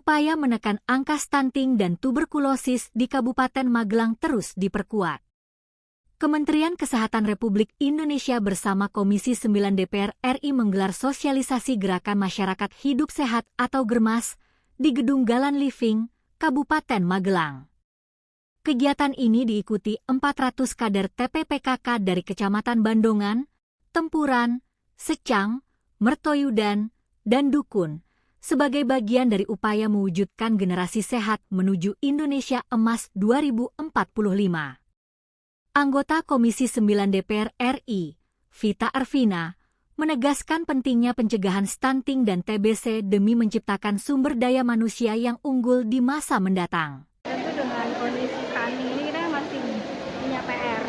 Upaya menekan angka stunting dan tuberkulosis di Kabupaten Magelang terus diperkuat. Kementerian Kesehatan Republik Indonesia bersama Komisi 9 DPR RI menggelar sosialisasi Gerakan Masyarakat Hidup Sehat atau GERMAS di Gedung Galan Living, Kabupaten Magelang. Kegiatan ini diikuti 400 kader TPPKK dari Kecamatan Bandongan, Tempuran, Secang, Mertoyudan, dan Dukun, sebagai bagian dari upaya mewujudkan generasi sehat menuju Indonesia Emas 2045. Anggota Komisi 9 DPR RI, Vita Arvina, menegaskan pentingnya pencegahan stunting dan TBC demi menciptakan sumber daya manusia yang unggul di masa mendatang. Tentu dengan kondisi stunting ini kita masih punya PR,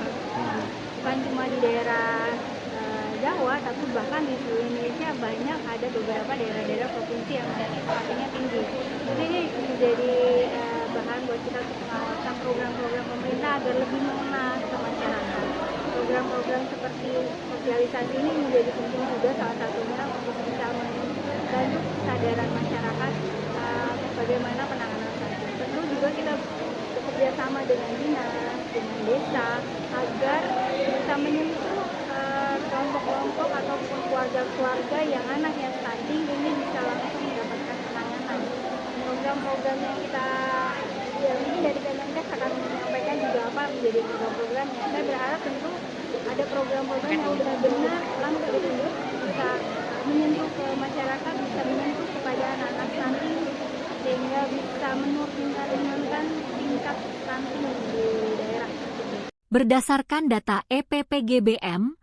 bukan cuma di daerah Jawa, tapi bahkan di seluruh Indonesia banyak ada beberapa daerah-daerah provinsi yang stuntingnya tinggi. Jadi ini menjadi bahan buat kita untuk mengawasan program-program pemerintah agar lebih mengena ke masyarakat. Program-program seperti sosialisasi ini menjadi penting juga, salah satunya untuk bisa membantu kesadaran masyarakat bagaimana penanganan stunting. Tentu juga kita bekerja sama dengan dinas, dengan desa, agar bisa menyentuh kelompok-kelompok ataupun keluarga-keluarga yang anaknya stunting ini bisa langsung mendapatkan penanganan. Program-program yang kita ini dari Kemenkes akan menyampaikan juga apa menjadi program-programnya. Saya berharap tentu ada program-program yang benar-benar langsung ditunjuk, bisa menyentuh ke masyarakat, bisa menyentuh kepada anak-anak stunting, sehingga bisa menurunkan tingkat stunting di daerah tersebut. Berdasarkan data EPPGBM,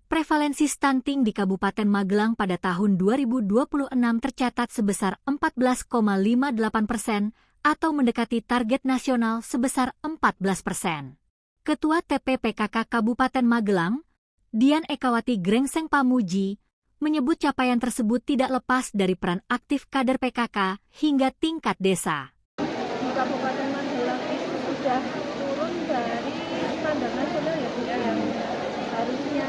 prevalensi stunting di Kabupaten Magelang pada tahun 2026 tercatat sebesar 14,58% atau mendekati target nasional sebesar 14%. Ketua TPPKK Kabupaten Magelang, Dian Ekawati Grengseng Pamuji, menyebut capaian tersebut tidak lepas dari peran aktif kader PKK hingga tingkat desa. Di Kabupaten Magelang itu sudah turun dari standar nasional ya, Bu, yang harusnya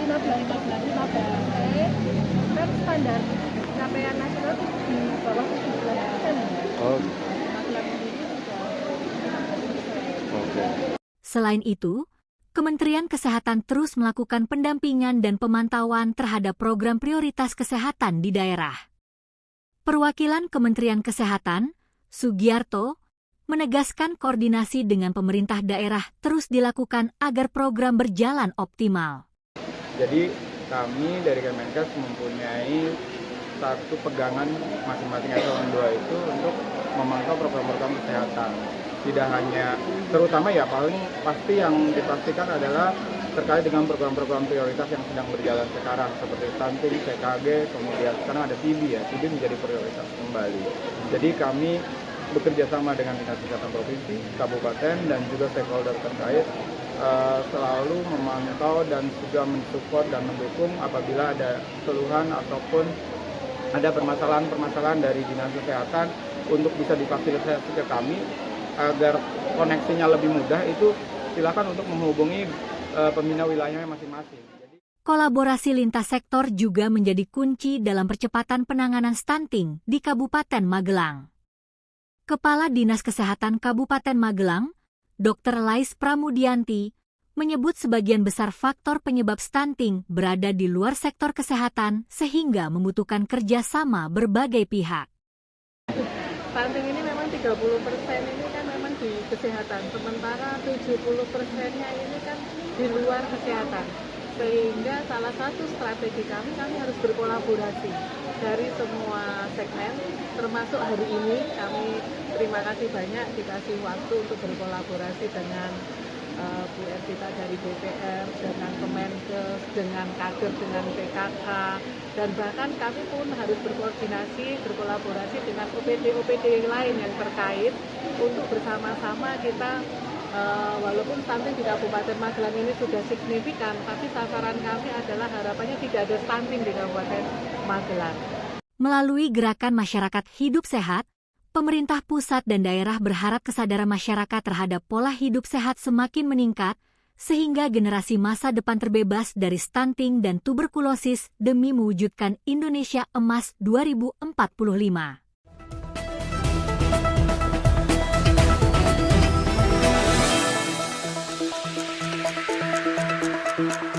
15 kan standar capaian nasional itu di bawah 17%. Magelang sendiri sudah. Selain itu, Kementerian Kesehatan terus melakukan pendampingan dan pemantauan terhadap program prioritas kesehatan di daerah. Perwakilan Kementerian Kesehatan, Sugiarto, menegaskan koordinasi dengan pemerintah daerah terus dilakukan agar program berjalan optimal. Jadi kami dari Kemenkes mempunyai satu pegangan masing-masing eselon 2 itu untuk memantau program-program kesehatan. Tidak hanya, terutama ya paling pasti yang dipastikan adalah terkait dengan program-program prioritas yang sedang berjalan sekarang seperti stunting, CKG, kemudian sekarang ada TB ya, TB menjadi prioritas kembali. Jadi kami bekerja sama dengan Dinas Kesehatan Provinsi, Kabupaten, dan juga stakeholder terkait selalu memantau dan juga mensupport dan mendukung apabila ada keluhan ataupun ada permasalahan-permasalahan dari Dinas Kesehatan untuk bisa difasilitasi ke kami agar koneksinya lebih mudah. Itu silakan untuk menghubungi pembina wilayahnya masing-masing. Kolaborasi lintas sektor juga menjadi kunci dalam percepatan penanganan stunting di Kabupaten Magelang. Kepala Dinas Kesehatan Kabupaten Magelang, Dr. Lais Pramudianti, menyebut sebagian besar faktor penyebab stunting berada di luar sektor kesehatan sehingga membutuhkan kerjasama berbagai pihak. Stunting ini memang 30% ini kan memang di kesehatan, sementara 70%-nya ini kan di luar kesehatan. Sehingga salah satu strategi kami harus berkolaborasi dari semua segmen, termasuk hari ini kami terima kasih banyak dikasih waktu untuk berkolaborasi dengan Bu Ervita dari BPR, dengan Kemenkes, dengan kader, dengan PKK, dan bahkan kami pun harus berkoordinasi, berkolaborasi dengan OPD-OPD lain yang terkait untuk bersama-sama kita, walaupun stunting di Kabupaten Magelang ini sudah signifikan, tapi sasaran kami adalah harapannya tidak ada stunting di Kabupaten Magelang. Melalui gerakan masyarakat hidup sehat, pemerintah pusat dan daerah berharap kesadaran masyarakat terhadap pola hidup sehat semakin meningkat, sehingga generasi masa depan terbebas dari stunting dan tuberkulosis demi mewujudkan Indonesia Emas 2045. Indonesia.